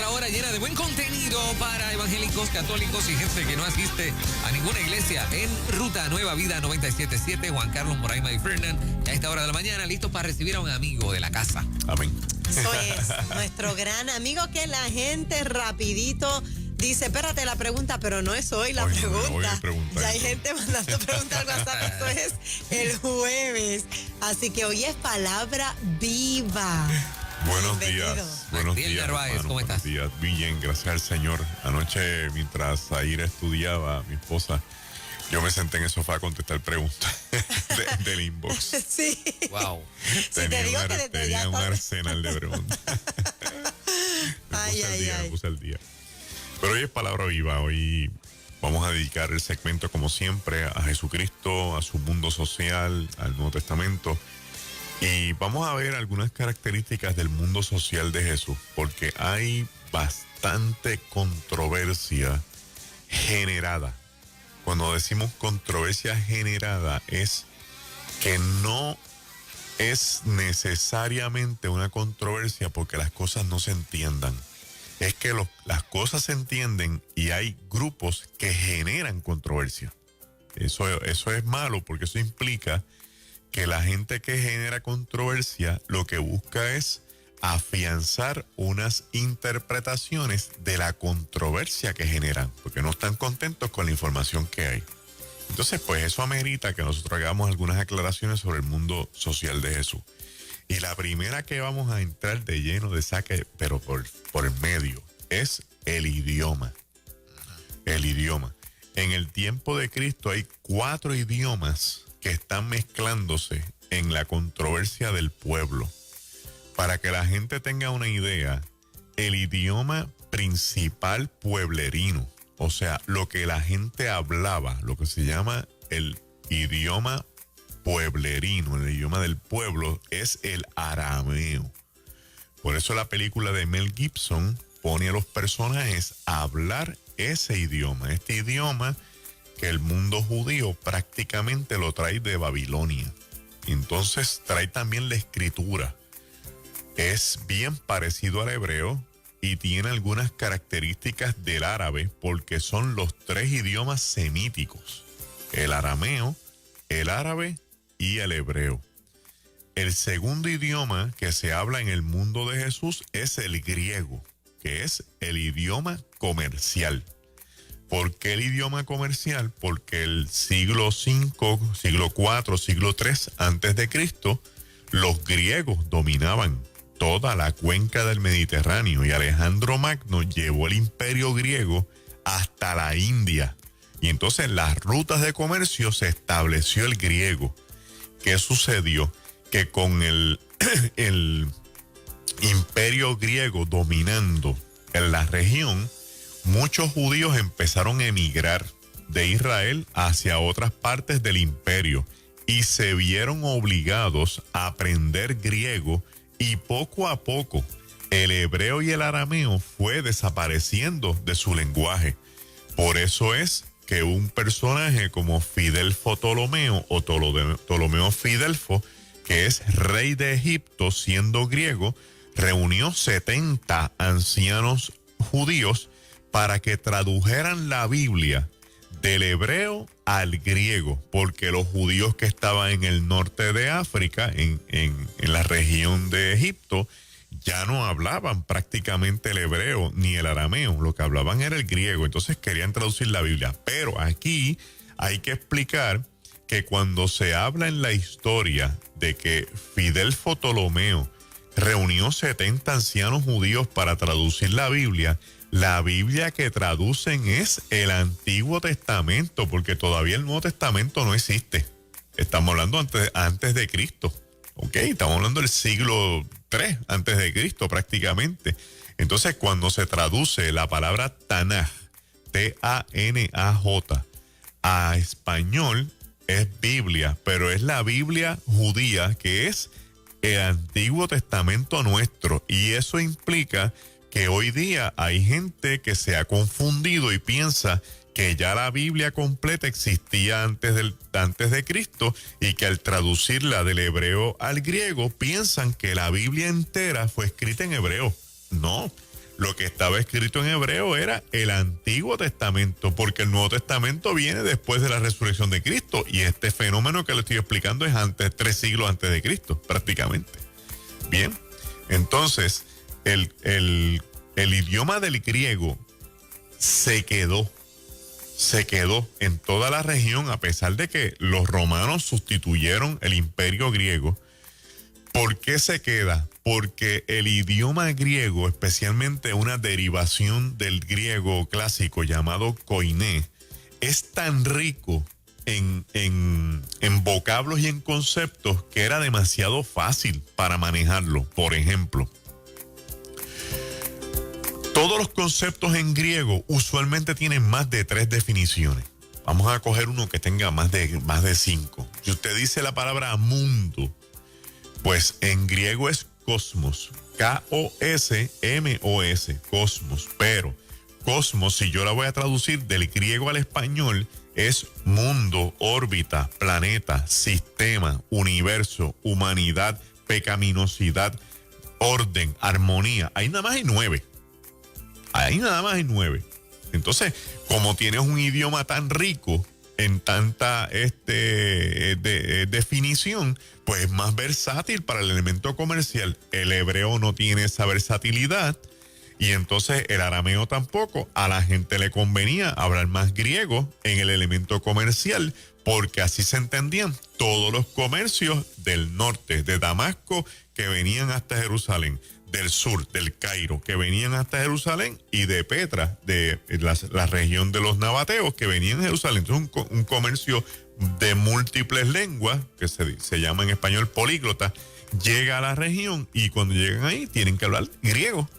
otra hora llena de buen contenido para evangélicos, católicos y gente que no asiste a ninguna iglesia en Ruta Nueva Vida 97.7. Juan Carlos Moraima y Fernan, a esta hora de la mañana, listos para recibir a un amigo de la casa. Amén. Eso es, nuestro gran amigo que la gente rapidito dice, espérate la pregunta, pero no es hoy la pregunta. Ya hay gente mandando preguntas al WhatsApp, esto es el jueves. Así que hoy es Palabra Viva. Buenos días. Buenos días, Narváez, ¿cómo estás? Buenos días, bien, gracias al Señor. Anoche, mientras Aira estudiaba, mi esposa, yo me senté en el sofá a contestar preguntas del inbox. Sí. Wow. Tenía un arsenal de preguntas. Me puse al día. Pero hoy es Palabra Viva. Hoy vamos a dedicar el segmento, como siempre, a Jesucristo, a su mundo social, al Nuevo Testamento. Y vamos a ver algunas características del mundo social de Jesús, porque hay bastante controversia generada. Cuando decimos controversia generada, es que no es necesariamente una controversia porque las cosas no se entiendan. Es que las cosas se entienden y hay grupos que generan controversia. Eso es malo porque eso implica que la gente que genera controversia lo que busca es afianzar unas interpretaciones de la controversia que generan, porque no están contentos con la información que hay. Entonces, pues eso amerita que nosotros hagamos algunas aclaraciones sobre el mundo social de Jesús. Y la primera que vamos a entrar de lleno de saque, pero por el medio, es el idioma. El idioma. En el tiempo de Cristo hay 4 idiomas que están mezclándose en la controversia del pueblo. Para que la gente tenga una idea, el idioma principal pueblerino, o sea, lo que la gente hablaba, lo que se llama el idioma pueblerino, el idioma del pueblo, es el arameo. Por eso la película de Mel Gibson pone a los personajes a hablar ese idioma, este idioma que el mundo judío prácticamente lo trae de Babilonia. Entonces trae también la escritura. Es bien parecido al hebreo y tiene algunas características del árabe porque son los 3 idiomas semíticos: el arameo, el árabe y el hebreo. El segundo idioma que se habla en el mundo de Jesús es el griego, que es el idioma comercial. ¿Por qué el idioma comercial? Porque el siglo V, siglo IV, siglo III antes de Cristo, los griegos dominaban toda la cuenca del Mediterráneo y Alejandro Magno llevó el imperio griego hasta la India. Y entonces en las rutas de comercio se estableció el griego. ¿Qué sucedió? Que con el imperio griego dominando en la región, muchos judíos empezaron a emigrar de Israel hacia otras partes del imperio y se vieron obligados a aprender griego, y poco a poco el hebreo y el arameo fue desapareciendo de su lenguaje. Por eso es que un personaje como Fidelfo Ptolomeo o Ptolomeo Fidelfo, que es rey de Egipto siendo griego, reunió 70 ancianos judíos para que tradujeran la Biblia del hebreo al griego, porque los judíos que estaban en el norte de África, en la región de Egipto, ya no hablaban prácticamente el hebreo ni el arameo, lo que hablaban era el griego, entonces querían traducir la Biblia. Pero aquí hay que explicar que cuando se habla en la historia de que Fidelfo Ptolomeo reunió 70 ancianos judíos para traducir la Biblia que traducen es el Antiguo Testamento, porque todavía el Nuevo Testamento no existe. Estamos hablando antes de Cristo, ¿ok? Estamos hablando del siglo III antes de Cristo prácticamente. Entonces, cuando se traduce la palabra Tanaj, T-A-N-A-J, a español, es Biblia, pero es la Biblia judía, que es el Antiguo Testamento nuestro, y eso implica que hoy día hay gente que se ha confundido y piensa que ya la Biblia completa existía antes de Cristo, y que al traducirla del hebreo al griego piensan que la Biblia entera fue escrita en hebreo. No, lo que estaba escrito en hebreo era el Antiguo Testamento, porque el Nuevo Testamento viene después de la resurrección de Cristo, y este fenómeno que le estoy explicando es 3 siglos antes de Cristo, prácticamente. Bien, entonces el idioma del griego se quedó en toda la región, a pesar de que los romanos sustituyeron el imperio griego. ¿Por qué se queda? Porque el idioma griego, especialmente una derivación del griego clásico llamado koiné, es tan rico en vocablos y en conceptos que era demasiado fácil para manejarlo. Por ejemplo, todos los conceptos en griego usualmente tienen más de 3 definiciones. Vamos a coger uno que tenga más de 5. Si usted dice la palabra mundo, pues en griego es cosmos, K-O-S-M-O-S, cosmos. Pero cosmos, si yo la voy a traducir del griego al español, es mundo, órbita, planeta, sistema, universo, humanidad, pecaminosidad, orden, armonía. Ahí nada más hay 9. Entonces, como tienes un idioma tan rico en tanta definición, pues es más versátil para el elemento comercial. El hebreo no tiene esa versatilidad, y entonces el arameo tampoco. A la gente le convenía hablar más griego en el elemento comercial, porque así se entendían todos los comercios del norte, de Damasco, que venían hasta Jerusalén, del sur, del Cairo, que venían hasta Jerusalén, y de Petra, de la región de los nabateos, que venían a Jerusalén. Entonces un comercio de múltiples lenguas, que se llama en español políglota, llega a la región, y cuando llegan ahí tienen que hablar griego.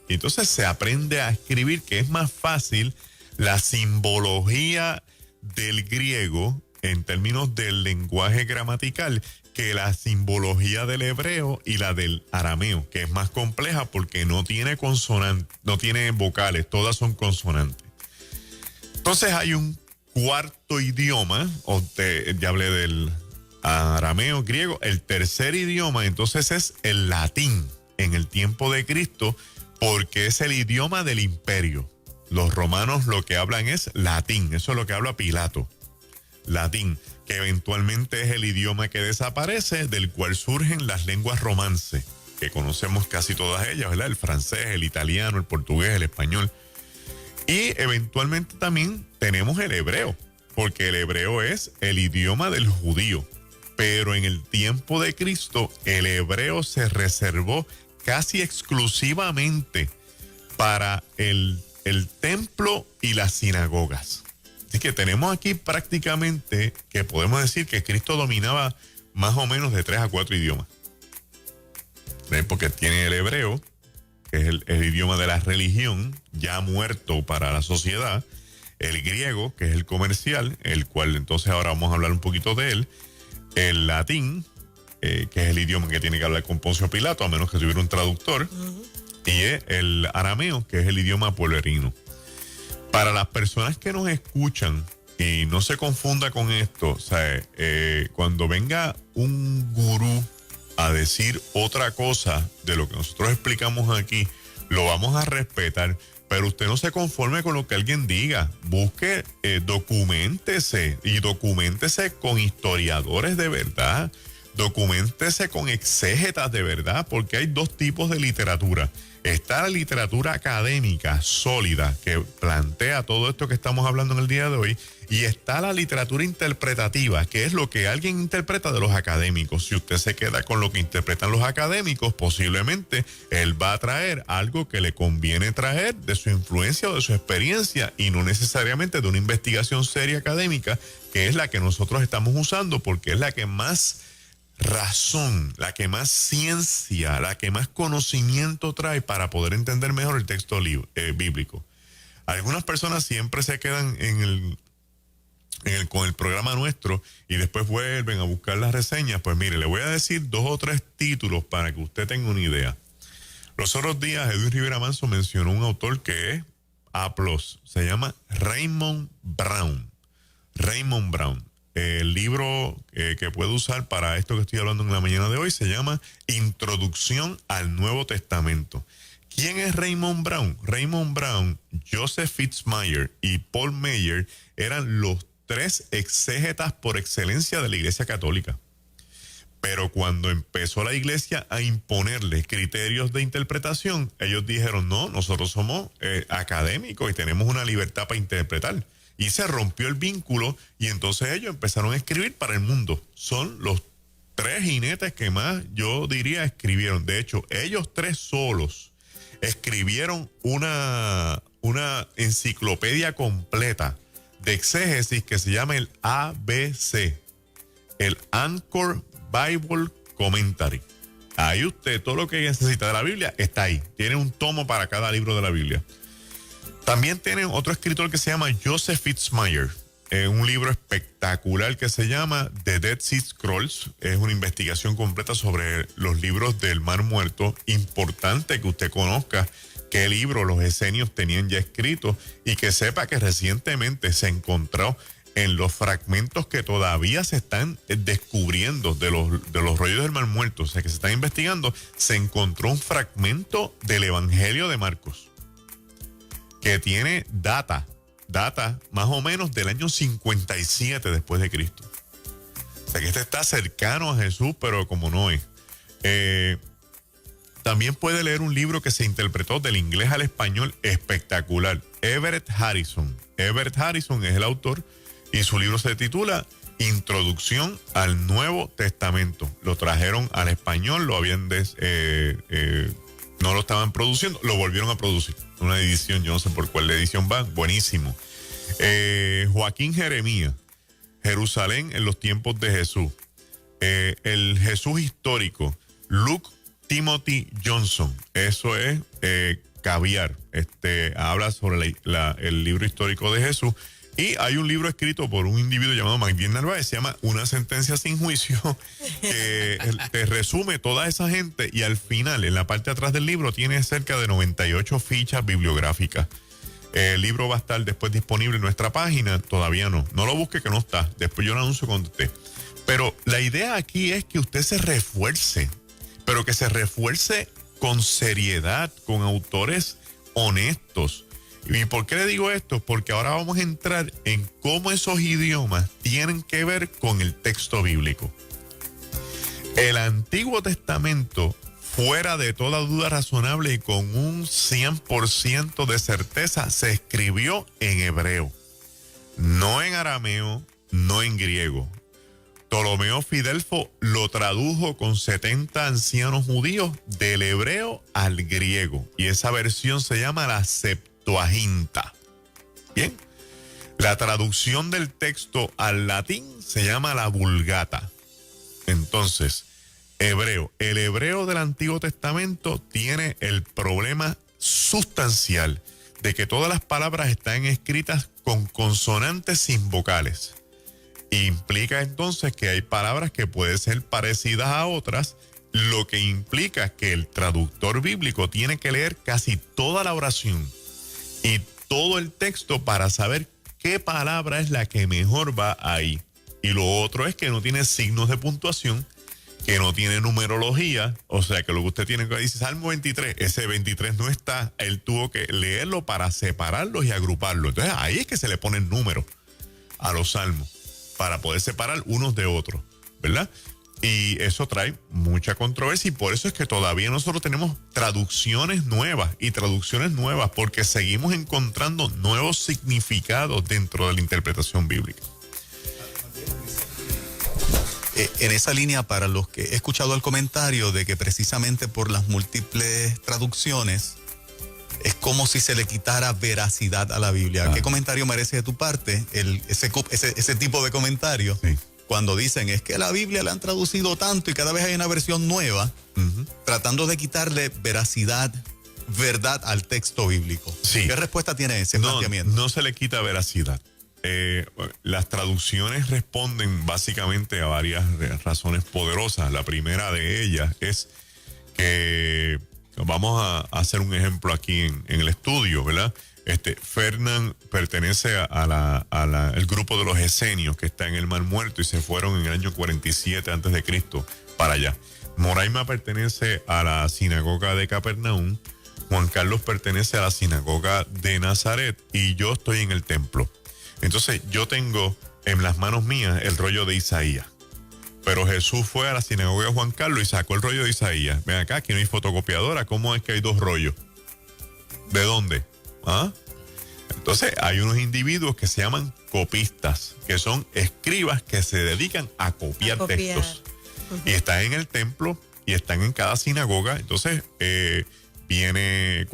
Entonces se aprende a escribir, que es más fácil la simbología del griego en términos del lenguaje gramatical que la simbología del hebreo y la del arameo, que es más compleja porque no tiene consonantes, no tiene vocales, todas son consonantes. Entonces hay un cuarto idioma, ya hablé del arameo, griego. El tercer idioma entonces es el latín en el tiempo de Cristo, porque es el idioma del imperio. Los romanos lo que hablan es latín, eso es lo que habla Pilato, latín, que eventualmente es el idioma que desaparece, del cual surgen las lenguas romance, que conocemos casi todas ellas, ¿verdad? El francés, el italiano, el portugués, el español. Y eventualmente también tenemos el hebreo, porque el hebreo es el idioma del judío. Pero en el tiempo de Cristo, el hebreo se reservó casi exclusivamente para el templo y las sinagogas. Así que tenemos aquí prácticamente que podemos decir que Cristo dominaba más o menos de 3 a 4 idiomas. ¿Ven? Porque tiene el hebreo, que es el idioma de la religión, ya muerto para la sociedad. El griego, que es el comercial, el cual entonces ahora vamos a hablar un poquito de él. El latín, que es el idioma que tiene que hablar con Poncio Pilato, a menos que tuviera un traductor. Y el arameo, que es el idioma pueblerino. Para las personas que nos escuchan, y no se confunda con esto, o sea, cuando venga un gurú a decir otra cosa de lo que nosotros explicamos aquí, lo vamos a respetar, pero usted no se conforme con lo que alguien diga. Busque, documéntese, y documéntese con historiadores de verdad, documéntese con exégetas de verdad, porque hay 2 tipos de literatura. Está la literatura académica sólida, que plantea todo esto que estamos hablando en el día de hoy, y está la literatura interpretativa, que es lo que alguien interpreta de los académicos. Si usted se queda con lo que interpretan los académicos, posiblemente él va a traer algo que le conviene traer de su influencia o de su experiencia, y no necesariamente de una investigación seria académica, que es la que nosotros estamos usando, porque es la que más razón, la que más ciencia, la que más conocimiento trae para poder entender mejor el texto bíblico. Algunas personas siempre se quedan con el programa nuestro y después vuelven a buscar las reseñas. Pues mire, le voy a decir 2 o 3 títulos para que usted tenga una idea. Los otros días Edwin Rivera Manso mencionó un autor que es A+, se llama Raymond Brown. Raymond Brown. El libro que puedo usar para esto que estoy hablando en la mañana de hoy se llama Introducción al Nuevo Testamento. ¿Quién es Raymond Brown? Raymond Brown, Joseph Fitzmyer y Paul Meyer eran los 3 exégetas por excelencia de la Iglesia Católica. Pero cuando empezó la Iglesia a imponerle criterios de interpretación, ellos dijeron, no, nosotros somos académicos y tenemos una libertad para interpretar. Y se rompió el vínculo y entonces ellos empezaron a escribir para el mundo. Son los 3 jinetes que más, yo diría, escribieron. De hecho, ellos 3 solos escribieron una enciclopedia completa de exégesis que se llama el ABC, el Anchor Bible Commentary. Ahí usted, todo lo que necesita de la Biblia está ahí. Tiene un tomo para cada libro de la Biblia. También tienen otro escritor que se llama Joseph Fitzmyer. Un libro espectacular que se llama The Dead Sea Scrolls. Es una investigación completa sobre los libros del Mar Muerto. Importante que usted conozca qué libros los esenios tenían ya escritos y que sepa que recientemente se encontró en los fragmentos que todavía se están descubriendo de los rollos del Mar Muerto, o sea, que se están investigando, se encontró un fragmento del Evangelio de Marcos que tiene data más o menos del año 57 después de Cristo. O sea que este está cercano a Jesús, pero como no es. También puede leer un libro que se interpretó del inglés al español espectacular. Everett Harrison. Everett Harrison es el autor y su libro se titula Introducción al Nuevo Testamento. Lo trajeron al español, lo habían no lo estaban produciendo, lo volvieron a producir. Una edición, yo no sé por cuál edición va, buenísimo. Joaquín Jeremías, Jerusalén en los tiempos de Jesús. El Jesús histórico, Luke Timothy Johnson, eso es caviar. Habla sobre el libro histórico de Jesús. Y hay un libro escrito por un individuo llamado Magdiel Narváez, se llama Una sentencia sin juicio, que te resume toda esa gente y al final, en la parte de atrás del libro, tiene cerca de 98 fichas bibliográficas. El libro va a estar después disponible en nuestra página, todavía no. No lo busque que no está, después yo lo anuncio cuando esté. Pero la idea aquí es que usted se refuerce, pero que se refuerce con seriedad, con autores honestos. ¿Y por qué le digo esto? Porque ahora vamos a entrar en cómo esos idiomas tienen que ver con el texto bíblico. El Antiguo Testamento, fuera de toda duda razonable y con un 100% de certeza, se escribió en hebreo. No en arameo, no en griego. Ptolomeo Fidelfo lo tradujo con 70 ancianos judíos del hebreo al griego. Y esa versión se llama la Septuaginta. Bien. La traducción del texto al latín se llama la Vulgata. Entonces, hebreo. El hebreo del Antiguo Testamento tiene el problema sustancial de que todas las palabras están escritas con consonantes sin vocales. Implica entonces que hay palabras que pueden ser parecidas a otras, lo que implica que el traductor bíblico tiene que leer casi toda la oración y todo el texto para saber qué palabra es la que mejor va ahí. Y lo otro es que no tiene signos de puntuación, que no tiene numerología, o sea que lo que usted tiene que decir, Salmo 23, ese 23 no está, él tuvo que leerlo para separarlos y agruparlos. Entonces ahí es que se le pone el número a los salmos, para poder separar unos de otros, ¿verdad? Y eso trae mucha controversia y por eso es que todavía nosotros tenemos traducciones nuevas y traducciones nuevas porque seguimos encontrando nuevos significados dentro de la interpretación bíblica. En esa línea, para los que he escuchado el comentario de que precisamente por las múltiples traducciones es como si se le quitara veracidad a la Biblia. ¿Qué comentario merece de tu parte ese tipo de comentario? Sí. Cuando dicen es que la Biblia la han traducido tanto y cada vez hay una versión nueva, tratando de quitarle veracidad, verdad al texto bíblico. Sí. ¿Qué respuesta tiene ese planteamiento? No se le quita veracidad. Las traducciones responden básicamente a varias razones poderosas. La primera de ellas es que vamos a hacer un ejemplo aquí en el estudio, ¿verdad? Fernán pertenece al grupo de los esenios que está en el Mar Muerto y se fueron en el año 47 a.C. para allá. Moraima pertenece a la sinagoga de Capernaum. Juan Carlos pertenece a la sinagoga de Nazaret y yo estoy en el templo. Entonces yo tengo en las manos mías el rollo de Isaías. Pero Jesús fue a la sinagoga de Juan Carlos y sacó el rollo de Isaías. Ven acá, aquí no hay fotocopiadora. ¿Cómo es que hay dos rollos? ¿De dónde? ¿Ah? Entonces hay unos individuos que se llaman copistas, que son escribas que se dedican a copiar textos. Y están en el templo y están en cada sinagoga. Entonces viene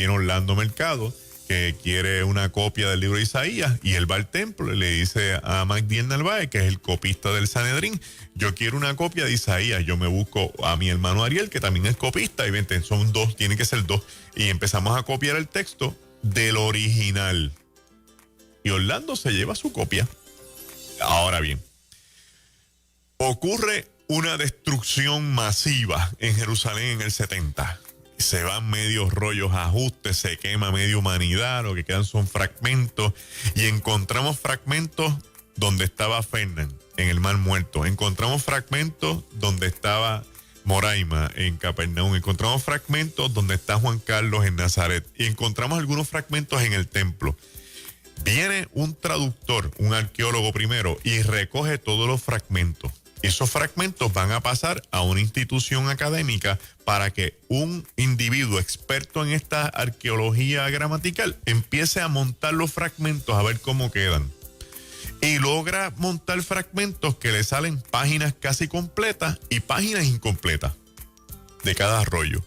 Orlando Mercado, que quiere una copia del libro de Isaías, y él va al templo y le dice a Magdiel Narváez, que es el copista del Sanedrín, yo quiero una copia de Isaías. Yo me busco a mi hermano Ariel, que también es copista, y vente, son dos, tienen que ser dos, y empezamos a copiar el texto del original. Y Orlando se lleva su copia. Ahora bien, ocurre una destrucción masiva en Jerusalén en el 70. Se van medios rollos, ajustes, se quema media humanidad, lo que quedan son fragmentos, y encontramos fragmentos donde estaba Fernán en el Mar Muerto, encontramos fragmentos donde estaba Moraima en Capernaum, encontramos fragmentos donde está Juan Carlos en Nazaret, y encontramos algunos fragmentos en el templo. Viene un traductor, un arqueólogo primero, y recoge todos los fragmentos. Esos fragmentos van a pasar a una institución académica para que un individuo experto en esta arqueología gramatical empiece a montar los fragmentos a ver cómo quedan. Y logra montar fragmentos que le salen páginas casi completas y páginas incompletas de cada rollo.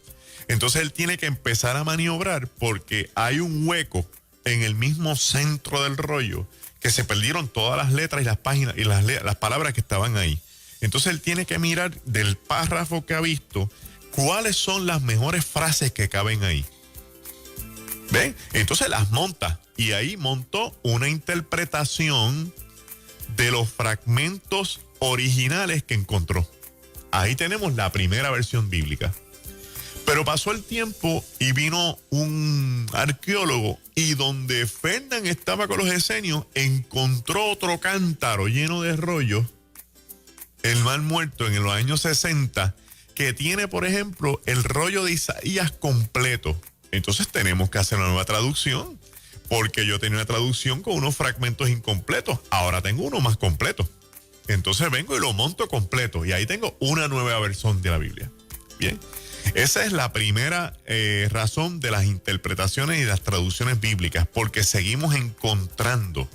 Entonces él tiene que empezar a maniobrar porque hay un hueco en el mismo centro del rollo que se perdieron todas las letras y las páginas y las palabras que estaban ahí. Entonces él tiene que mirar del párrafo que ha visto cuáles son las mejores frases que caben ahí. ¿Ven? Entonces las monta y ahí montó una interpretación de los fragmentos originales que encontró. Ahí tenemos la primera versión bíblica. Pero pasó el tiempo y vino un arqueólogo y donde Fernán estaba con los esenios encontró otro cántaro lleno de rollos, el Mar Muerto, en los años 60, que tiene, por ejemplo, el rollo de Isaías completo. Entonces tenemos que hacer una nueva traducción, porque yo tenía una traducción con unos fragmentos incompletos. Ahora tengo uno más completo. Entonces vengo y lo monto completo, y ahí tengo una nueva versión de la Biblia. Bien, esa es la primera razón de las interpretaciones y las traducciones bíblicas, porque seguimos encontrando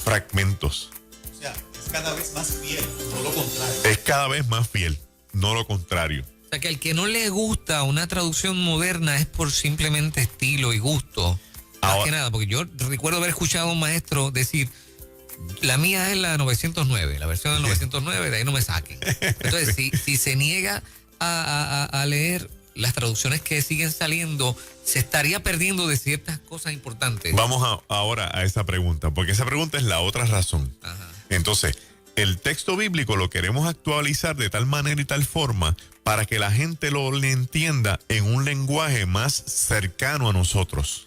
fragmentos. O sea, es cada vez más fiel, no lo contrario. Es cada vez más fiel, no lo contrario. O sea, que al que no le gusta una traducción moderna es por simplemente estilo y gusto. Más que nada, porque yo recuerdo haber escuchado a un maestro decir, la mía es la 909, la versión del 909, de ahí no me saquen. Entonces, si se niega a leer las traducciones que siguen saliendo, se estaría perdiendo de ciertas cosas importantes. Vamos ahora a esa pregunta, porque esa pregunta es la otra razón. Ajá. Entonces, el texto bíblico lo queremos actualizar de tal manera y tal forma para que la gente lo entienda en un lenguaje más cercano a nosotros.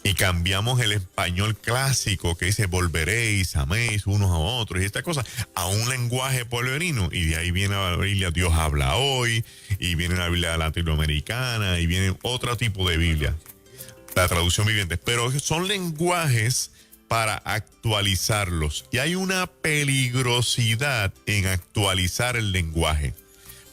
Y cambiamos el español clásico que dice volveréis, améis unos a otros y esta cosa a un lenguaje pueblerino. Y de ahí viene la Biblia Dios habla hoy, y viene la Biblia latinoamericana, y viene otro tipo de Biblia, la traducción viviente. Pero son lenguajes para actualizarlos. Y hay una peligrosidad en actualizar el lenguaje.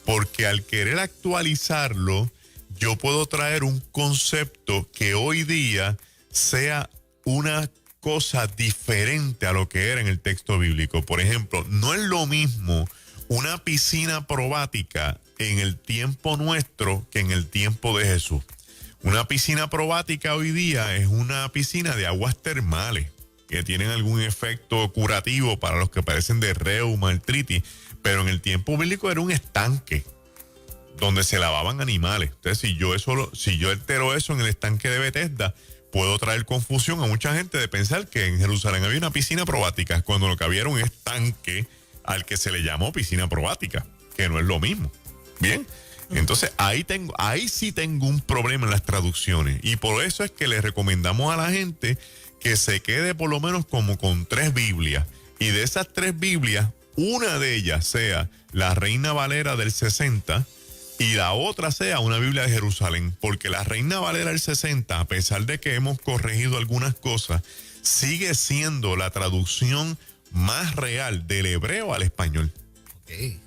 Porque al querer actualizarlo, yo puedo traer un concepto que hoy día sea una cosa diferente a lo que era en el texto bíblico. Por ejemplo, no es lo mismo una piscina probática en el tiempo nuestro que en el tiempo de Jesús. Una piscina probática hoy día es una piscina de aguas termales que tienen algún efecto curativo para los que padecen de reuma, artritis, pero en el tiempo bíblico era un estanque donde se lavaban animales. Entonces, si yo altero eso en el estanque de Bethesda, puedo traer confusión a mucha gente de pensar que en Jerusalén había una piscina probática, cuando lo que había era un estanque al que se le llamó piscina probática, que no es lo mismo. Bien, entonces ahí sí tengo un problema en las traducciones, y por eso es que le recomendamos a la gente que se quede por lo menos como con 3 Biblias, y de esas 3 Biblias, una de ellas sea la Reina Valera del 60, y la otra sea una Biblia de Jerusalén, porque la Reina Valera del 60, a pesar de que hemos corregido algunas cosas, sigue siendo la traducción más real del hebreo al español. Okay.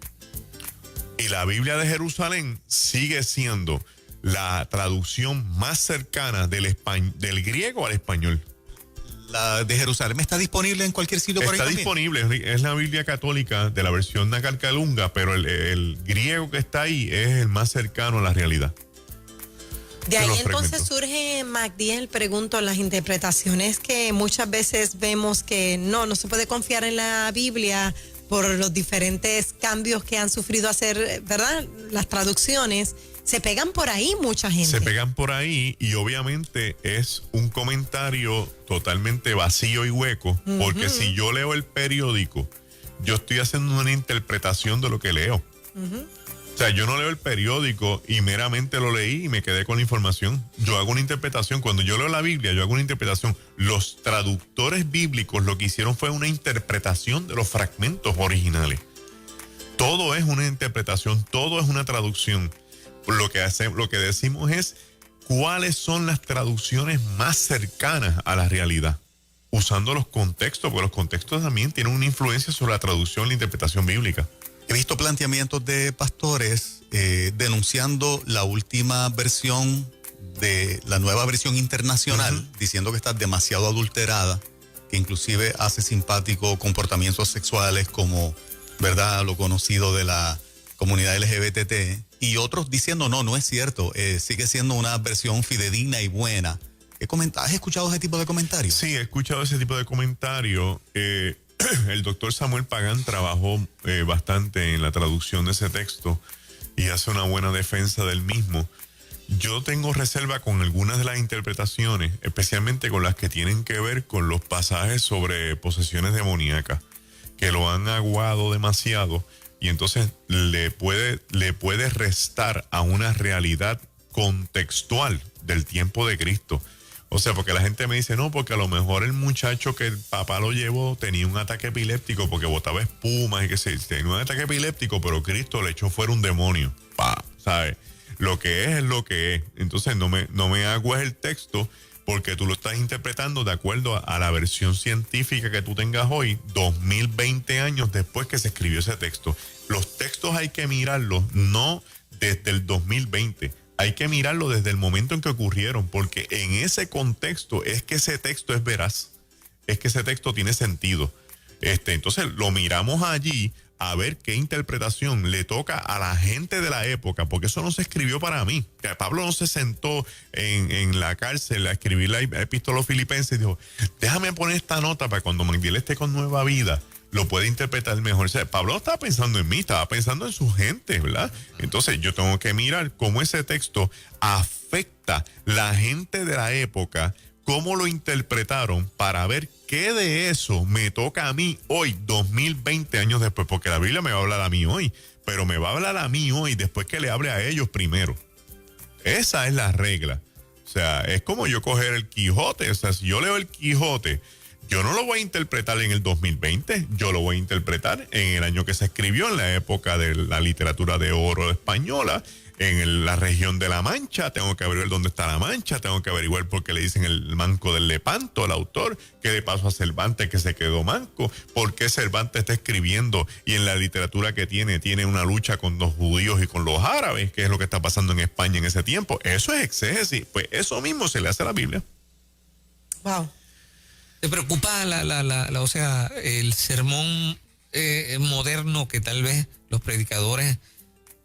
Y la Biblia de Jerusalén sigue siendo la traducción más cercana del griego al español. La de Jerusalén está disponible en cualquier sitio por ahí. Está disponible, es la Biblia católica de la versión Nacarcalunga, pero el griego que está ahí es el más cercano a la realidad. De ahí entonces surge, Magdiel, pregunto, las interpretaciones que muchas veces vemos que no se puede confiar en la Biblia por los diferentes cambios que han sufrido hacer, ¿verdad? Las traducciones. Se pegan por ahí mucha gente. Se pegan por ahí y obviamente es un comentario totalmente vacío y hueco, porque si yo leo el periódico, yo estoy haciendo una interpretación de lo que leo. O sea, yo no leo el periódico y meramente lo leí y me quedé con la información. Yo hago una interpretación. Cuando yo leo la Biblia, yo hago una interpretación. Los traductores bíblicos lo que hicieron fue una interpretación de los fragmentos originales. Todo es una interpretación, todo es una traducción. Lo que decimos es cuáles son las traducciones más cercanas a la realidad, usando los contextos, porque los contextos también tienen una influencia sobre la traducción y la interpretación bíblica. He visto planteamientos de pastores denunciando la última versión de la nueva versión internacional, diciendo que está demasiado adulterada, que inclusive hace simpático comportamientos sexuales como, ¿verdad?, lo conocido de la comunidad LGBT, y otros diciendo no es cierto, sigue siendo una versión fidedigna y buena. ¿Has escuchado ese tipo de comentarios? Sí, he escuchado ese tipo de comentarios. El doctor Samuel Pagán trabajó bastante en la traducción de ese texto y hace una buena defensa del mismo. Yo tengo reserva con algunas de las interpretaciones, especialmente con las que tienen que ver con los pasajes sobre posesiones demoníacas, que lo han aguado demasiado y entonces le puede restar a una realidad contextual del tiempo de Cristo. O sea, porque la gente me dice, no, porque a lo mejor el muchacho que el papá lo llevó tenía un ataque epiléptico porque botaba espumas y que se tenía un ataque epiléptico, pero Cristo le echó fuera un demonio. ¿Sabes? Lo que es lo que es. Entonces no me aguas el texto porque tú lo estás interpretando de acuerdo a la versión científica que tú tengas hoy, 2020 años después que se escribió ese texto. Los textos hay que mirarlos no desde el 2020. Hay que mirarlo desde el momento en que ocurrieron, porque en ese contexto es que ese texto es veraz, es que ese texto tiene sentido. Entonces lo miramos allí a ver qué interpretación le toca a la gente de la época, porque eso no se escribió para mí. Pablo no se sentó en la cárcel a escribir la epístola a los Filipenses y dijo, déjame poner esta nota para cuando Magdiel esté con nueva vida, lo puede interpretar mejor. O sea, Pablo no estaba pensando en mí, estaba pensando en su gente, ¿verdad? Entonces yo tengo que mirar cómo ese texto afecta la gente de la época, cómo lo interpretaron para ver qué de eso me toca a mí hoy, 2020 años después, porque la Biblia me va a hablar a mí hoy, pero me va a hablar a mí hoy después que le hable a ellos primero. Esa es la regla. O sea, es como yo coger el Quijote. O sea, si yo leo el Quijote, yo no lo voy a interpretar en el 2020, yo lo voy a interpretar en el año que se escribió, en la época de la literatura de oro española, en la región de La Mancha. Tengo que averiguar dónde está La Mancha, tengo que averiguar por qué le dicen el manco del Lepanto al autor, qué le pasó a Cervantes que se quedó manco, por qué Cervantes está escribiendo y en la literatura que tiene una lucha con los judíos y con los árabes, que es lo que está pasando en España en ese tiempo. Eso es exégesis, pues eso mismo se le hace a la Biblia. Wow. ¿Te preocupa o sea, el sermón moderno, que tal vez los predicadores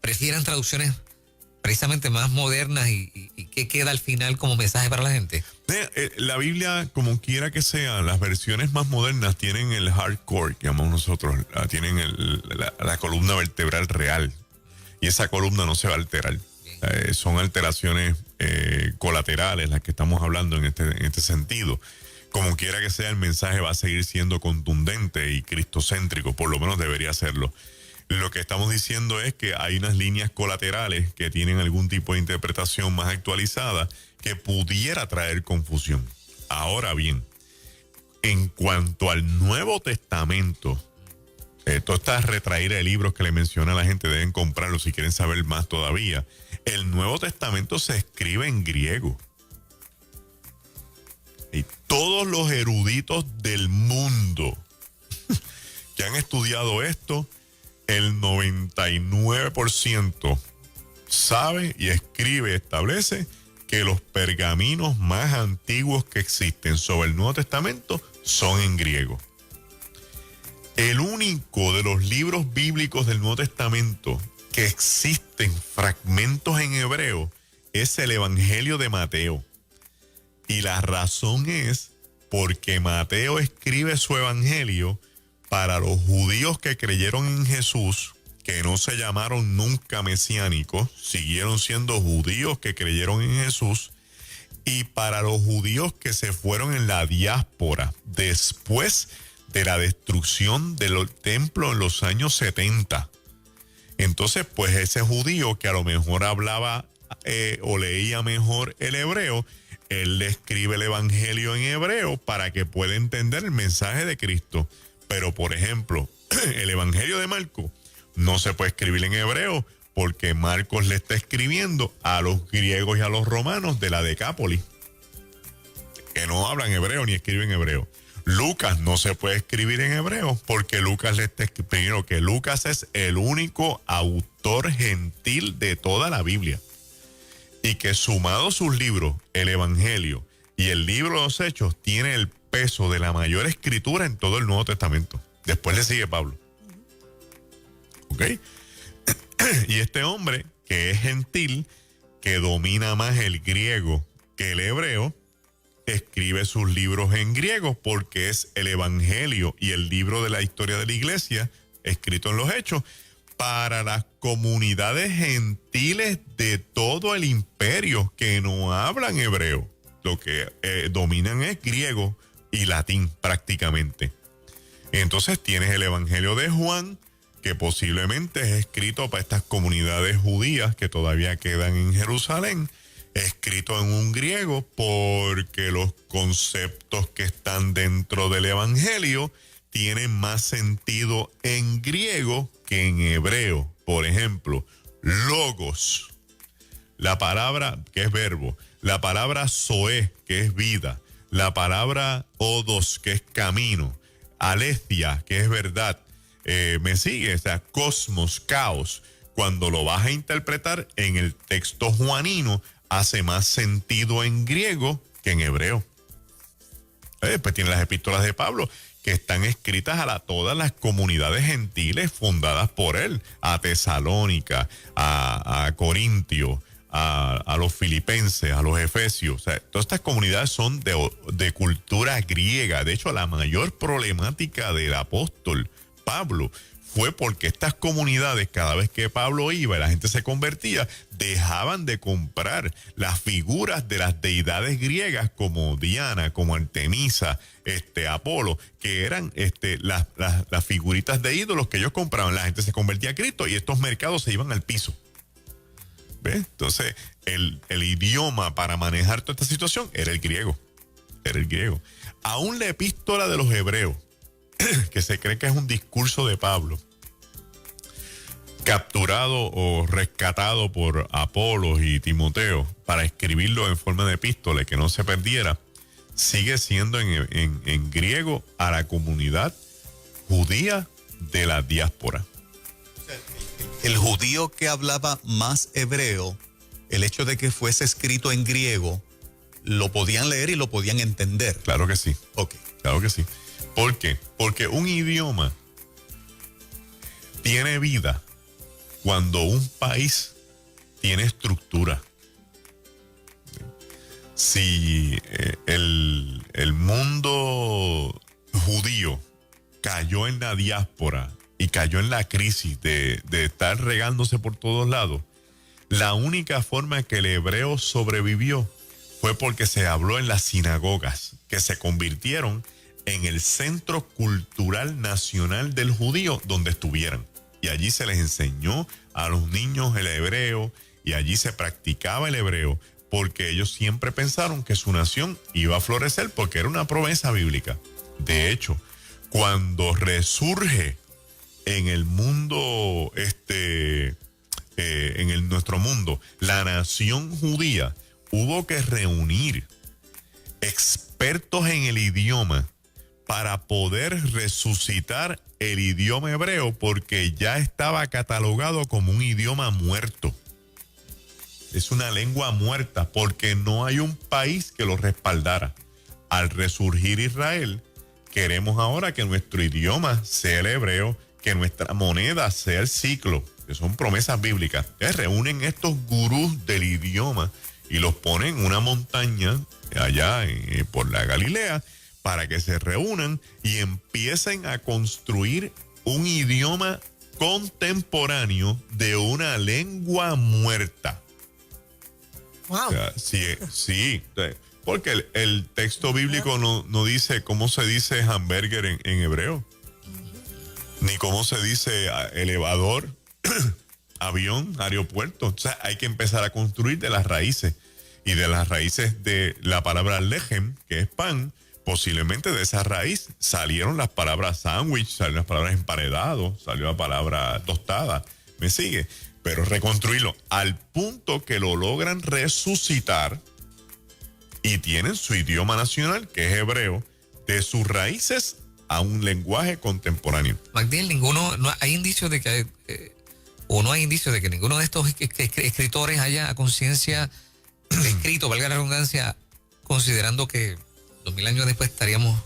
prefieran traducciones precisamente más modernas y qué queda al final como mensaje para la gente? La Biblia, como quiera que sea, las versiones más modernas tienen el hardcore, que llamamos nosotros, tienen la columna vertebral real y esa columna no se va a alterar. Son alteraciones colaterales las que estamos hablando en este sentido. Como quiera que sea, el mensaje va a seguir siendo contundente y cristocéntrico, por lo menos debería serlo. Lo que estamos diciendo es que hay unas líneas colaterales que tienen algún tipo de interpretación más actualizada que pudiera traer confusión. Ahora bien, en cuanto al Nuevo Testamento, Todas estas retraídas de libros que le menciona a la gente deben comprarlos si quieren saber más todavía. El Nuevo Testamento se escribe en griego. Y todos los eruditos del mundo que han estudiado esto, el 99% sabe y escribe, establece que los pergaminos más antiguos que existen sobre el Nuevo Testamento son en griego. El único de los libros bíblicos del Nuevo Testamento que existen fragmentos en hebreo es el Evangelio de Mateo. Y la razón es porque Mateo escribe su evangelio para los judíos que creyeron en Jesús, que no se llamaron nunca mesiánicos, siguieron siendo judíos que creyeron en Jesús, y para los judíos que se fueron en la diáspora después de la destrucción del templo en los años 70. Entonces, pues ese judío que a lo mejor hablaba o leía mejor el hebreo, él le escribe el evangelio en hebreo para que pueda entender el mensaje de Cristo. Pero, por ejemplo, el evangelio de Marcos no se puede escribir en hebreo porque Marcos le está escribiendo a los griegos y a los romanos de la Decápolis, que no hablan hebreo ni escriben hebreo. Lucas no se puede escribir en hebreo porque Lucas le está escribiendo que Lucas es el único autor gentil de toda la Biblia. Y que sumado sus libros, el Evangelio y el libro de los Hechos, tiene el peso de la mayor escritura en todo el Nuevo Testamento. Después le sigue Pablo. ¿Ok? Y este hombre, que es gentil, que domina más el griego que el hebreo, escribe sus libros en griego porque es el Evangelio y el libro de la historia de la iglesia, escrito en los Hechos, para las comunidades gentiles de todo el imperio que no hablan hebreo. Lo que dominan es griego y latín prácticamente. Entonces tienes el Evangelio de Juan, que posiblemente es escrito para estas comunidades judías que todavía quedan en Jerusalén, escrito en un griego porque los conceptos que están dentro del Evangelio tienen más sentido en griego que en hebreo. Por ejemplo, logos, la palabra que es verbo, la palabra zoe, que es vida, la palabra odos, que es camino, aletheia, que es verdad, me sigue, o sea, cosmos, caos. Cuando lo vas a interpretar en el texto juanino, hace más sentido en griego que en hebreo. Pues tiene las epístolas de Pablo, que están escritas a todas las comunidades gentiles fundadas por él, a Tesalónica, a Corintio, a los filipenses, a los efesios. O sea, todas estas comunidades son de cultura griega. De hecho, la mayor problemática del apóstol Pablo fue porque estas comunidades, cada vez que Pablo iba y la gente se convertía, dejaban de comprar las figuras de las deidades griegas como Diana, como Artemisa, Apolo, que eran las figuritas de ídolos que ellos compraban. La gente se convertía a Cristo y estos mercados se iban al piso. ¿Ves? Entonces, el idioma para manejar toda esta situación era el griego. Era el griego. Aún la epístola de los hebreos, que se cree que es un discurso de Pablo, capturado o rescatado por Apolos y Timoteo para escribirlo en forma de epístola y que no se perdiera, sigue siendo en griego a la comunidad judía de la diáspora. El judío que hablaba más hebreo, el hecho de que fuese escrito en griego, lo podían leer y lo podían entender. Claro que sí. Ok. Claro que sí. ¿Por qué? Porque un idioma tiene vida cuando un país tiene estructura. Si el mundo judío cayó en la diáspora y cayó en la crisis de estar regándose por todos lados, la única forma que el hebreo sobrevivió fue porque se habló en las sinagogas, que se convirtieron en el centro cultural nacional del judío donde estuvieran. Y allí se les enseñó a los niños el hebreo y allí se practicaba el hebreo porque ellos siempre pensaron que su nación iba a florecer porque era una promesa bíblica. De hecho, cuando resurge en el mundo, nuestro mundo, la nación judía hubo que reunir expertos en el idioma para poder resucitar el idioma hebreo, porque ya estaba catalogado como un idioma muerto. Es una lengua muerta porque no hay un país que lo respaldara. Al resurgir Israel, queremos ahora que nuestro idioma sea el hebreo, que nuestra moneda sea el ciclo, que son promesas bíblicas. Reúnen estos gurús del idioma y los ponen en una montaña allá por la Galilea para que se reúnan y empiecen a construir un idioma contemporáneo de una lengua muerta. Wow. O sea, sí, porque el texto bíblico no dice cómo se dice hamburger en hebreo, ni cómo se dice elevador, avión, aeropuerto. O sea, hay que empezar a construir de las raíces. Y de las raíces de la palabra lejem, que es pan, posiblemente de esa raíz salieron las palabras sándwich, salieron las palabras emparedado, salió la palabra tostada. ¿Me sigue? Pero reconstruirlo al punto que lo logran resucitar y tienen su idioma nacional, que es hebreo, de sus raíces a un lenguaje contemporáneo. Magdiel, no hay indicios de que, no hay indicios de que ninguno de estos escritores haya a conciencia escrito, valga la redundancia, considerando que 2000 años después estaríamos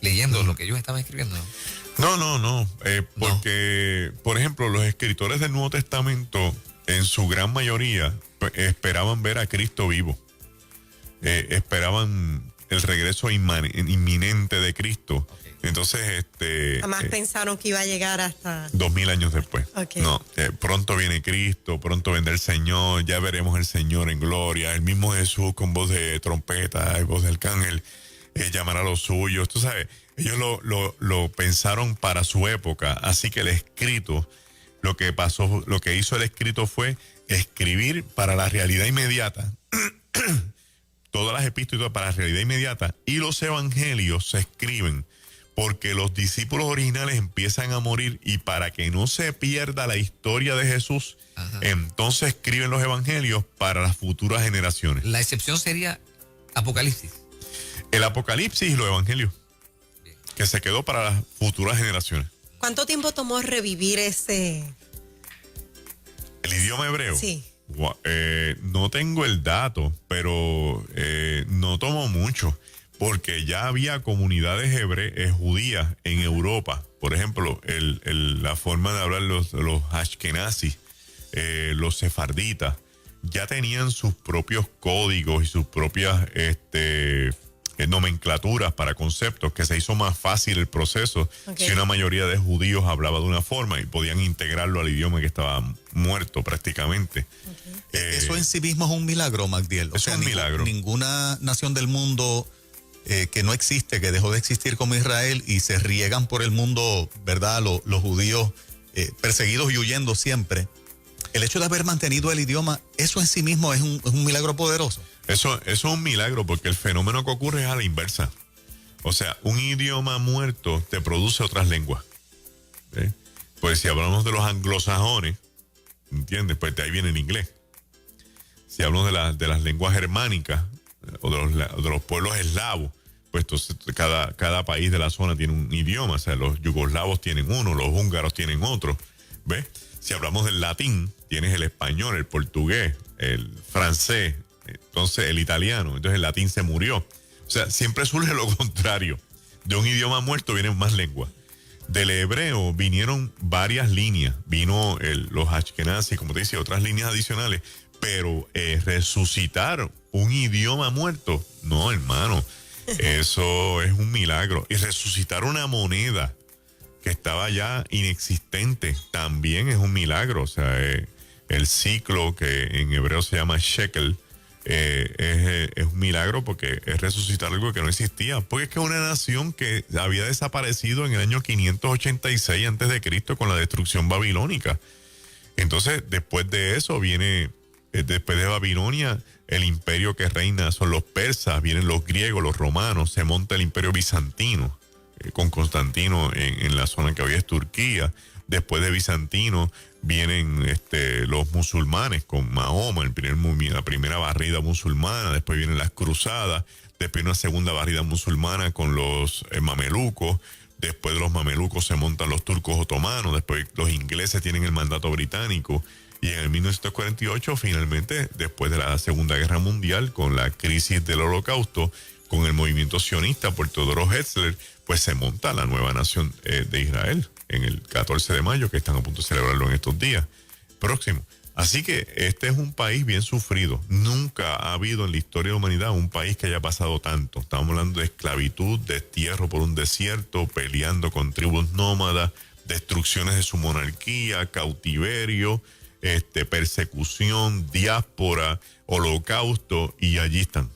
leyendo lo que ellos estaban escribiendo. No. Porque, por ejemplo, los escritores del Nuevo Testamento, en su gran mayoría, esperaban ver a Cristo vivo. Esperaban el regreso inminente de Cristo. Okay. Entonces, jamás pensaron que iba a llegar hasta 2000 años después. Okay. No, pronto viene Cristo, pronto vendrá el Señor, ya veremos el Señor en gloria. El mismo Jesús con voz de trompeta y voz del arcángel llamará a los suyos. Tú sabes, ellos lo pensaron para su época, así que el escrito, lo que hizo el escrito fue escribir para la realidad inmediata. Todas las epístolas para la realidad inmediata, y los evangelios se escriben porque los discípulos originales empiezan a morir, y para que no se pierda la historia de Jesús, entonces escriben los evangelios para las futuras generaciones. La excepción sería Apocalipsis. El Apocalipsis y los evangelios, que se quedó para las futuras generaciones. ¿Cuánto tiempo tomó revivir el idioma hebreo? Sí. No tengo el dato, pero no tomó mucho, porque ya había comunidades judías en Europa. Por ejemplo, la forma de hablar los ashkenazis, los sefarditas, ya tenían sus propios códigos y sus propias nomenclaturas para conceptos, que se hizo más fácil el proceso si una mayoría de judíos hablaba de una forma y podían integrarlo al idioma que estaba muerto prácticamente. Eso en sí mismo es un milagro, Magdiel. Es un milagro. Ninguna nación del mundo que no existe, que dejó de existir como Israel, y se riegan por el mundo, ¿verdad? Los judíos perseguidos y huyendo siempre. El hecho de haber mantenido el idioma, eso en sí mismo es un milagro poderoso. Eso es un milagro, porque el fenómeno que ocurre es a la inversa. O sea, un idioma muerto te produce otras lenguas. Pues si hablamos de los anglosajones, ¿entiendes? Pues de ahí viene el inglés. Si hablamos de las lenguas germánicas o de los pueblos eslavos, pues entonces cada país de la zona tiene un idioma. O sea, los yugoslavos tienen uno, los húngaros tienen otro. ¿Ves? Si hablamos del latín, tienes el español, el portugués, el francés, entonces el italiano. Entonces el latín se murió. O sea, siempre surge lo contrario. De un idioma muerto vienen más lenguas. Del hebreo vinieron varias líneas. Vino los ashkenazis, como te dice, otras líneas adicionales. Pero resucitar un idioma muerto, no, hermano. Eso es un milagro. Y resucitar una moneda que estaba ya inexistente también es un milagro. O sea, el ciclo, que en hebreo se llama shekel, es un milagro, porque es resucitar algo que no existía. Porque es que una nación que había desaparecido en el año 586 a.C. con la destrucción babilónica. Entonces, después de eso viene, después de Babilonia, el imperio que reina son los persas, vienen los griegos, los romanos, se monta el imperio bizantino, con Constantino en la zona que hoy es Turquía. Después de Bizantino vienen los musulmanes con Mahoma, la primera barrida musulmana. Después vienen las cruzadas. Después una segunda barrida musulmana con los mamelucos. Después de los mamelucos se montan los turcos otomanos. Después los ingleses tienen el mandato británico. Y en el 1948, finalmente, después de la Segunda Guerra Mundial, con la crisis del Holocausto, con el movimiento sionista por Teodoro Herzl, pues se monta la nueva nación de Israel en el 14 de mayo, que están a punto de celebrarlo en estos días próximos. Así que este es un país bien sufrido. Nunca ha habido en la historia de la humanidad un país que haya pasado tanto. Estamos hablando de esclavitud, destierro por un desierto, peleando con tribus nómadas, destrucciones de su monarquía, cautiverio, persecución, diáspora, holocausto, y allí están.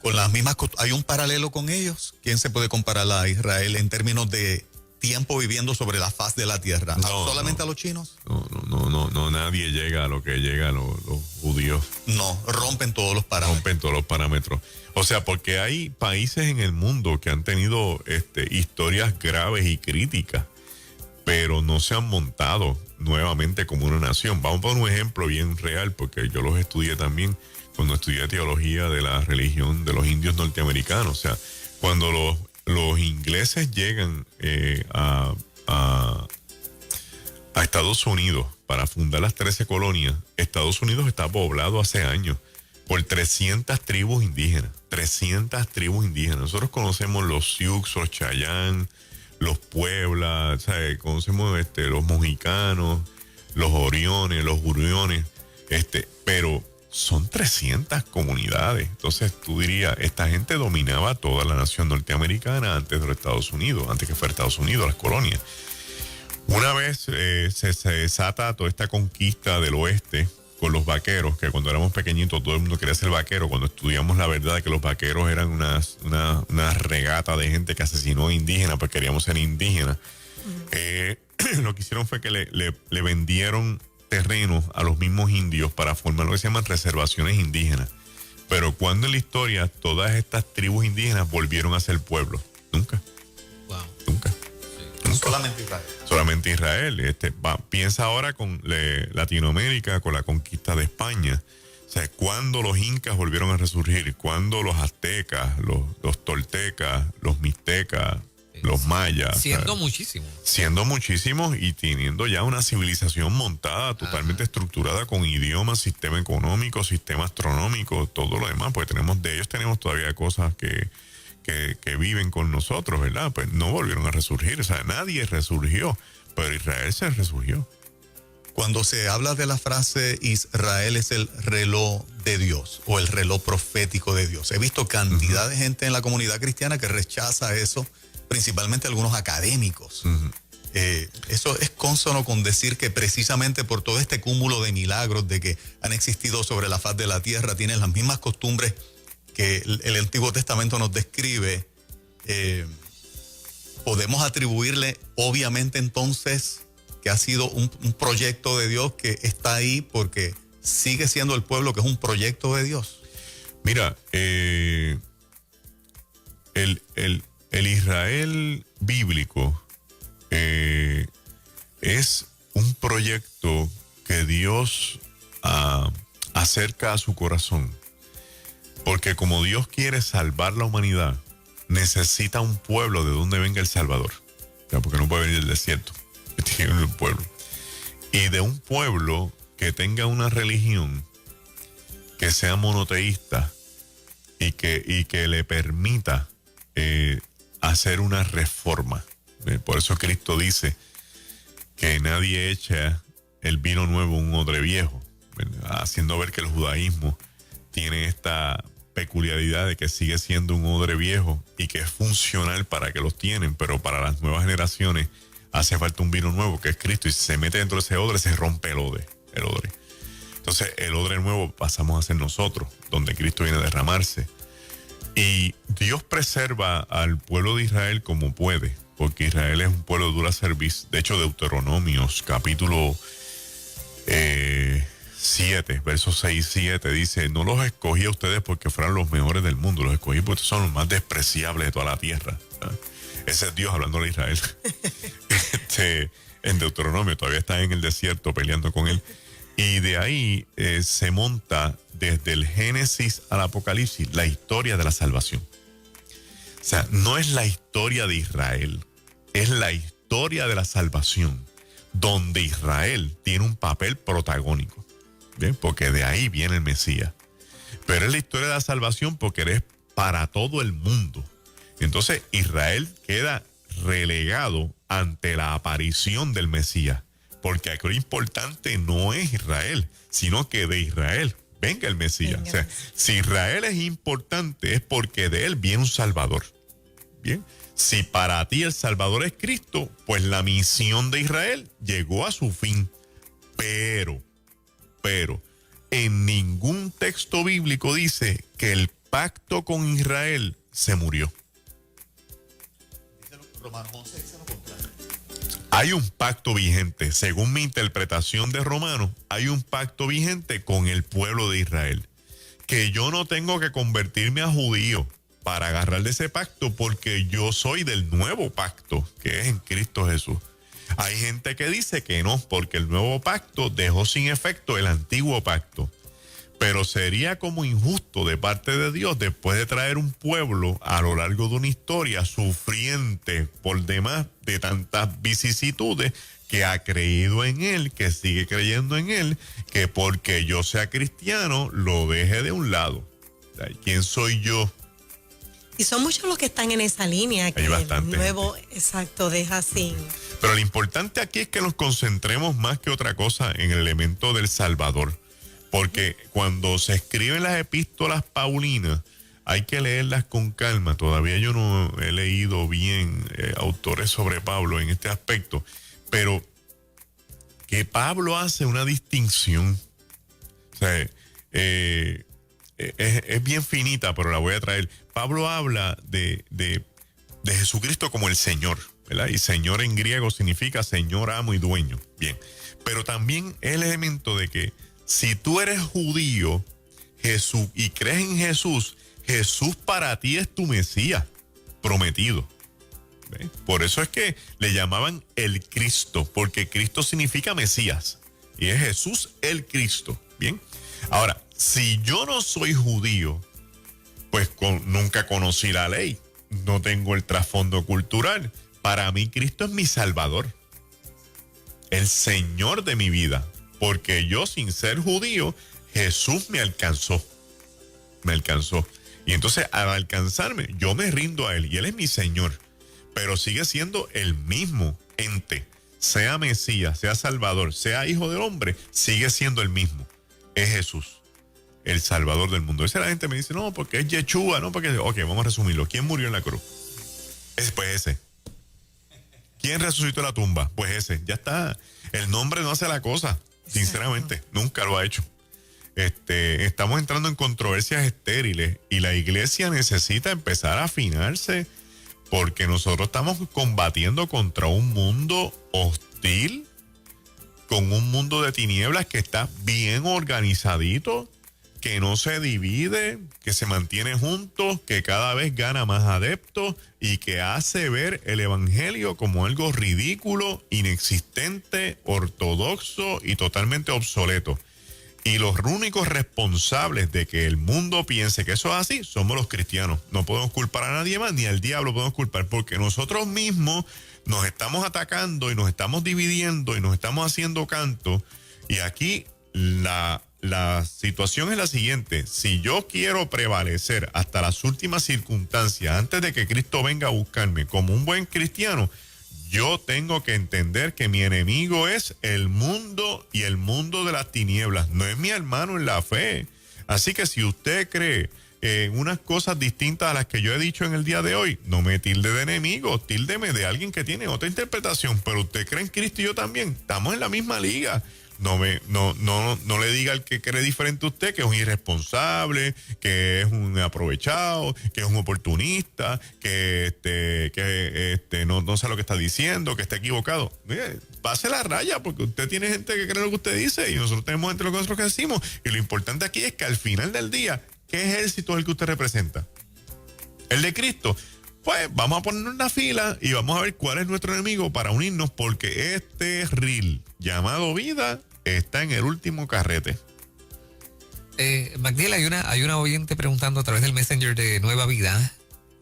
Con las mismas, ¿hay un paralelo con ellos? ¿Quién se puede comparar a Israel en términos de tiempo viviendo sobre la faz de la tierra? ¿Solamente a los chinos? No, nadie llega a lo que llegan los judíos. No, rompen todos los parámetros. Rompen todos los parámetros. O sea, porque hay países en el mundo que han tenido historias graves y críticas, pero no se han montado nuevamente como una nación. Vamos a poner un ejemplo bien real, porque yo los estudié también cuando estudié teología de la religión de los indios norteamericanos. O sea, cuando los ingleses llegan a Estados Unidos para fundar las 13 colonias, Estados Unidos está poblado hace años por 300 tribus indígenas. 300 tribus indígenas. Nosotros conocemos los Sioux, los Chayán, los Puebla, ¿sabes? Conocemos los mojicanos, los oriones, los uriones, pero son 300 comunidades. Entonces tú dirías, esta gente dominaba toda la nación norteamericana antes de los Estados Unidos, antes que fuera Estados Unidos, las colonias. Una vez se desata toda esta conquista del oeste con los vaqueros, que cuando éramos pequeñitos todo el mundo quería ser vaquero. Cuando estudiamos la verdad de que los vaqueros eran una regata de gente que asesinó indígenas, pues queríamos ser indígenas. Lo que hicieron fue que le vendieron terrenos a los mismos indios para formar lo que se llaman reservaciones indígenas. Pero cuando en la historia todas estas tribus indígenas volvieron a ser pueblos? Nunca. Wow. Nunca. Solamente Israel. Solamente Israel. Piensa ahora con Latinoamérica, con la conquista de España. O sea, cuando los incas volvieron a resurgir, cuando los aztecas, los toltecas, los mixtecas, los mayas. Siendo muchísimos. Siendo muchísimos y teniendo ya una civilización montada, totalmente estructurada, con idiomas, sistema económico, sistema astronómico, todo lo demás. Pues de ellos tenemos todavía cosas que viven con nosotros, ¿verdad? Pues no volvieron a resurgir. O sea, nadie resurgió, pero Israel se resurgió. Cuando se habla de la frase Israel es el reloj de Dios o el reloj profético de Dios, he visto cantidad de gente en la comunidad cristiana que rechaza eso, principalmente algunos académicos. Eso es cónsono con decir que precisamente por todo este cúmulo de milagros de que han existido sobre la faz de la tierra, tienen las mismas costumbres que el Antiguo Testamento nos describe. Podemos atribuirle obviamente entonces que ha sido un proyecto de Dios que está ahí porque sigue siendo el pueblo que es un proyecto de Dios. Mira, el Israel bíblico es un proyecto que Dios acerca a su corazón, porque como Dios quiere salvar la humanidad, necesita un pueblo de donde venga el Salvador. O sea, porque no puede venir del desierto, tiene un pueblo. Y de un pueblo que tenga una religión que sea monoteísta y que le permita hacer una reforma. Por eso Cristo dice que nadie echa el vino nuevo en un odre viejo, haciendo ver que el judaísmo tiene esta peculiaridad de que sigue siendo un odre viejo y que es funcional para que los tienen, pero para las nuevas generaciones hace falta un vino nuevo que es Cristo, y si se mete dentro de ese odre se rompe el odre. Entonces el odre nuevo pasamos a ser nosotros, donde Cristo viene a derramarse. Y Dios preserva al pueblo de Israel como puede, porque Israel es un pueblo de dura cerviz. De hecho, Deuteronomios capítulo 7, versos 6 y 7 dice: no los escogí a ustedes porque fueran los mejores del mundo, los escogí porque son los más despreciables de toda la tierra. Ese es Dios hablando a Israel. en Deuteronomio, todavía está en el desierto peleando con él. Y de ahí se monta desde el Génesis al Apocalipsis la historia de la salvación. O sea, no es la historia de Israel, es la historia de la salvación, donde Israel tiene un papel protagónico, ¿bien? Porque de ahí viene el Mesías. Pero es la historia de la salvación porque eres para todo el mundo. Entonces Israel queda relegado ante la aparición del Mesías. Porque aquí lo importante no es Israel, sino que de Israel venga el Mesías. O sea, si Israel es importante es porque de él viene un Salvador. Bien, si para ti el Salvador es Cristo, pues la misión de Israel llegó a su fin. Pero, en ningún texto bíblico dice que el pacto con Israel se murió. Hay un pacto vigente, según mi interpretación de Romanos, hay un pacto vigente con el pueblo de Israel. Que yo no tengo que convertirme a judío para agarrar de ese pacto porque yo soy del nuevo pacto, que es en Cristo Jesús. Hay gente que dice que no, porque el nuevo pacto dejó sin efecto el antiguo pacto. Pero sería como injusto de parte de Dios después de traer un pueblo a lo largo de una historia sufriente por demás de tantas vicisitudes, que ha creído en él, que sigue creyendo en él, que porque yo sea cristiano lo deje de un lado. ¿Quién soy yo? Y son muchos los que están en esa línea, que el nuevo, exacto, deja sin. Pero lo importante aquí es que nos concentremos más que otra cosa en el elemento del Salvador. Porque cuando se escriben las epístolas paulinas, hay que leerlas con calma. Todavía yo no he leído bien autores sobre Pablo en este aspecto. Pero que Pablo hace una distinción. O sea, es bien finita, pero la voy a traer. Pablo habla de Jesucristo como el Señor, ¿verdad? Y Señor en griego significa Señor, amo y dueño. Bien. Pero también el elemento de que si tú eres judío, Jesús, y crees en Jesús, Jesús para ti es tu Mesías prometido. ¿Ve? Por eso es que le llamaban el Cristo, porque Cristo significa Mesías. Y es Jesús el Cristo. Bien. Ahora, si yo no soy judío, pues nunca conocí la ley. No tengo el trasfondo cultural. Para mí Cristo es mi Salvador. El Señor de mi vida. Porque yo, sin ser judío, Jesús me alcanzó. Me alcanzó. Y entonces, al alcanzarme, yo me rindo a Él. Y Él es mi Señor. Pero sigue siendo el mismo ente. Sea Mesías, sea Salvador, sea Hijo del Hombre, sigue siendo el mismo. Es Jesús, el Salvador del mundo. Esa la gente me dice, no, porque es Yeshua, no, porque... Ok, vamos a resumirlo. ¿Quién murió en la cruz? Pues ese. ¿Quién resucitó la tumba? Pues ese. Ya está. El nombre no hace la cosa. Sinceramente, exacto. Nunca lo ha hecho. Estamos entrando en controversias estériles y la iglesia necesita empezar a afinarse porque nosotros estamos combatiendo contra un mundo hostil, con un mundo de tinieblas que está bien organizadito, que no se divide, que se mantiene juntos, que cada vez gana más adeptos y que hace ver el evangelio como algo ridículo, inexistente, ortodoxo y totalmente obsoleto. Y los únicos responsables de que el mundo piense que eso es así somos los cristianos. No podemos culpar a nadie más, ni al diablo podemos culpar, porque nosotros mismos nos estamos atacando y nos estamos dividiendo y nos estamos haciendo canto. Y aquí la situación es la siguiente: si yo quiero prevalecer hasta las últimas circunstancias, antes de que Cristo venga a buscarme como un buen cristiano, yo tengo que entender que mi enemigo es el mundo y el mundo de las tinieblas, no es mi hermano en la fe. Así que si usted cree en unas cosas distintas a las que yo he dicho en el día de hoy, no me tilde de enemigo, tíldeme de alguien que tiene otra interpretación, pero usted cree en Cristo y yo también, estamos en la misma liga. No le diga al que cree diferente a usted que es un irresponsable, que es un aprovechado, que es un oportunista, que no sabe lo que está diciendo, que está equivocado. Mire, pase la raya, porque usted tiene gente que cree lo que usted dice y nosotros tenemos gente lo que nosotros decimos. Y lo importante aquí es que al final del día, ¿qué ejército es el que usted representa? ¿El de Cristo? pues vamos a poner una fila y vamos a ver cuál es nuestro enemigo para unirnos, porque este reel llamado vida está en el último carrete. Magdiel, hay una oyente preguntando a través del Messenger de Nueva Vida,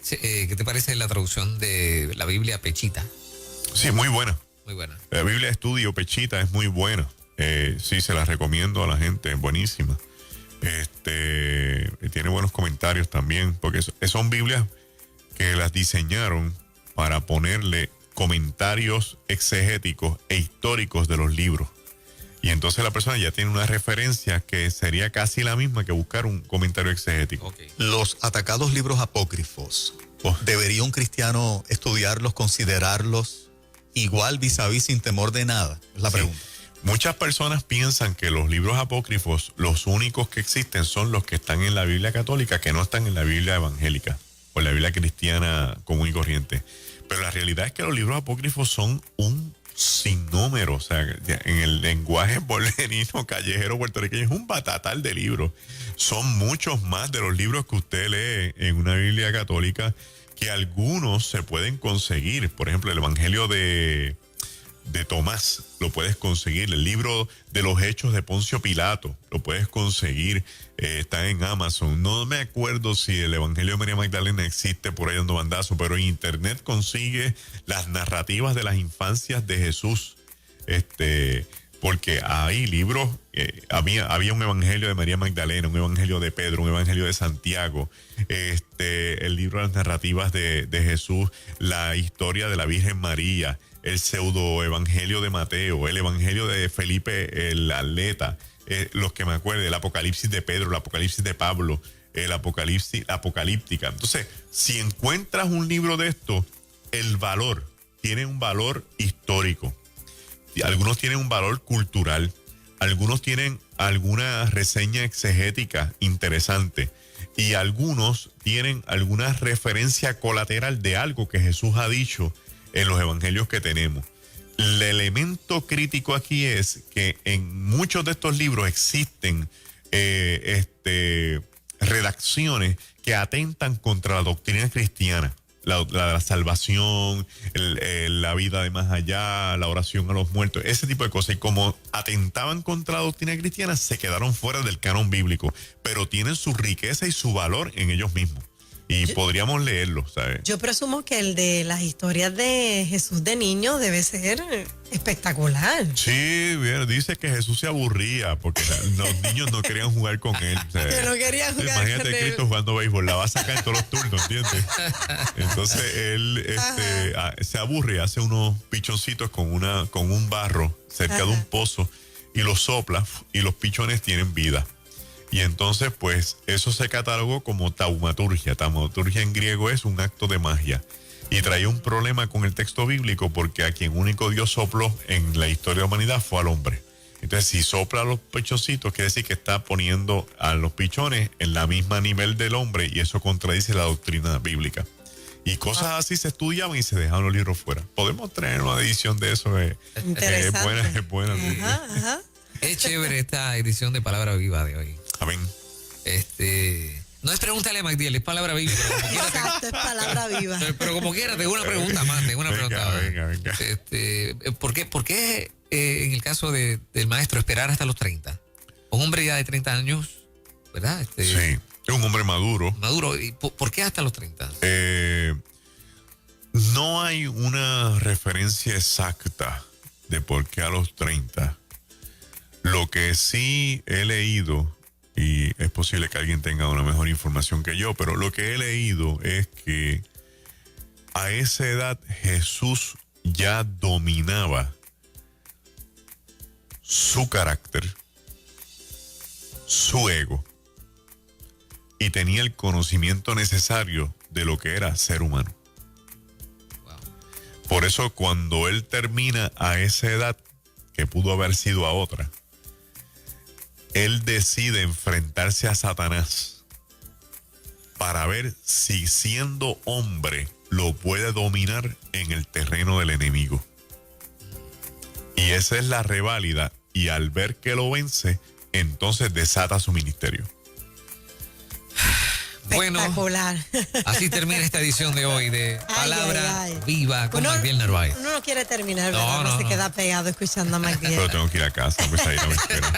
¿qué te parece la traducción de la Biblia Pechita? Sí, muy buena. Muy buena. La Biblia Estudio Pechita es muy buena. Sí, se la recomiendo a la gente, es buenísima. Tiene buenos comentarios también, porque son Biblias que las diseñaron para ponerle comentarios exegéticos e históricos de los libros. Y entonces la persona ya tiene una referencia que sería casi la misma que buscar un comentario exegético. Okay. Los atacados libros apócrifos, ¿debería un cristiano estudiarlos, considerarlos igual vis a vis sin temor de nada? Es la pregunta. Muchas personas piensan que los libros apócrifos, los únicos que existen son los que están en la Biblia católica, que no están en la Biblia evangélica o en la Biblia cristiana común y corriente. Pero la realidad es que los libros apócrifos son un sinnúmero. O sea, en el lenguaje bolerino callejero puertorriqueño es un batatal de libros. Son muchos más de los libros que usted lee en una Biblia católica, que algunos se pueden conseguir. Por ejemplo, el Evangelio de Tomás lo puedes conseguir, el libro de los Hechos de Poncio Pilato lo puedes conseguir, está en Amazon. No me acuerdo si el Evangelio de María Magdalena existe por ahí dando bandazo, pero en internet consigue las narrativas de las infancias de Jesús, porque hay libros, había un Evangelio de María Magdalena, un Evangelio de Pedro, un Evangelio de Santiago, el libro de las narrativas de Jesús, la historia de la Virgen María, el pseudo evangelio de Mateo, el evangelio de Felipe el atleta, los que me acuerdo, el Apocalipsis de Pedro, el Apocalipsis de Pablo, el Apocalipsis apocalíptica. Entonces, si encuentras un libro de esto, el valor tiene un valor histórico. Algunos tienen un valor cultural, algunos tienen alguna reseña exegética interesante y algunos tienen alguna referencia colateral de algo que Jesús ha dicho en los evangelios que tenemos. El elemento crítico aquí es que en muchos de estos libros existen redacciones que atentan contra la doctrina cristiana, la salvación, la vida de más allá, la oración a los muertos, ese tipo de cosas. Y como atentaban contra la doctrina cristiana, se quedaron fuera del canon bíblico, pero tienen su riqueza y su valor en ellos mismos. Y podríamos leerlo, ¿sabes? Yo presumo que el de las historias de Jesús de niño debe ser espectacular. Sí, bien, dice que Jesús se aburría porque los niños no querían jugar con él. O sea, que no querían jugar imagínate con Cristo él. jugando béisbol, la va a sacar en todos los turnos, ¿entiendes? Entonces él se aburre, hace unos pichoncitos con un barro cerca de un pozo y los sopla y los pichones tienen vida. Y entonces, pues, eso se catalogó como taumaturgia. Taumaturgia en griego es un acto de magia. Y traía un problema con el texto bíblico porque a quien único Dios sopló en la historia de la humanidad fue al hombre. Entonces, si sopla los pichoncitos, quiere decir que está poniendo a los pichones en la misma nivel del hombre y eso contradice la doctrina bíblica. Y cosas así se estudiaban y se dejaban los libros fuera. Podemos traer una edición de eso. Es buena. Ajá. Es chévere esta edición de Palabra Viva de hoy. Amén. No es pregúntale a Magdiel, es palabra viva. Exacto, es palabra viva. Pero como quiera, tengo una pregunta más. Venga. ¿Por qué en el caso del maestro esperar hasta los 30? Un hombre ya de 30 años, ¿verdad? Sí, es un hombre maduro. Maduro. ¿Y por qué hasta los 30? No hay una referencia exacta de por qué a los 30. Lo que sí he leído, y es posible que alguien tenga una mejor información que yo, pero lo que he leído es que a esa edad Jesús ya dominaba su carácter, su ego, y tenía el conocimiento necesario de lo que era ser humano. Wow. Por eso cuando él termina a esa edad, que pudo haber sido a otra, él decide enfrentarse a Satanás para ver si siendo hombre lo puede dominar en el terreno del enemigo. Y esa es la reválida. Y al ver que lo vence, entonces desata su ministerio. Bueno, espectacular. así termina esta edición de hoy de Palabra Viva con Magdiel Narváez. Uno no quiere terminar, ¿verdad? No, se queda pegado escuchando a Magdiel. Pero tengo que ir a casa, pues ahí no me espera.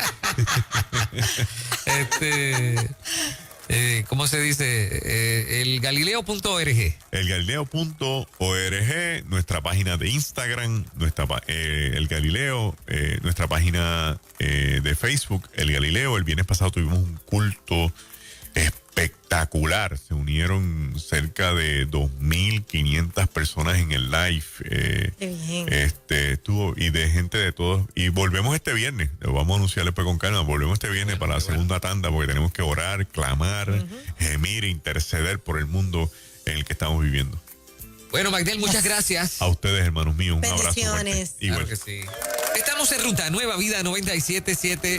¿Cómo se dice? El Galileo.org. El Galileo.org, nuestra página de Instagram, el Galileo, nuestra página de Facebook, el Galileo. El viernes pasado tuvimos un culto espectacular. Se unieron cerca de 2.500 personas en el live. Qué bien. Estuvo, y de gente de todos. Y volvemos este viernes. Lo vamos a anunciar después con calma. Volvemos este viernes para la segunda tanda porque tenemos que orar, clamar, gemir, interceder por el mundo en el que estamos viviendo. Bueno, Magdiel, muchas gracias. A ustedes, hermanos míos, un abrazo fuerte. Bendiciones. Claro que sí. Estamos en Ruta Nueva Vida 97.7.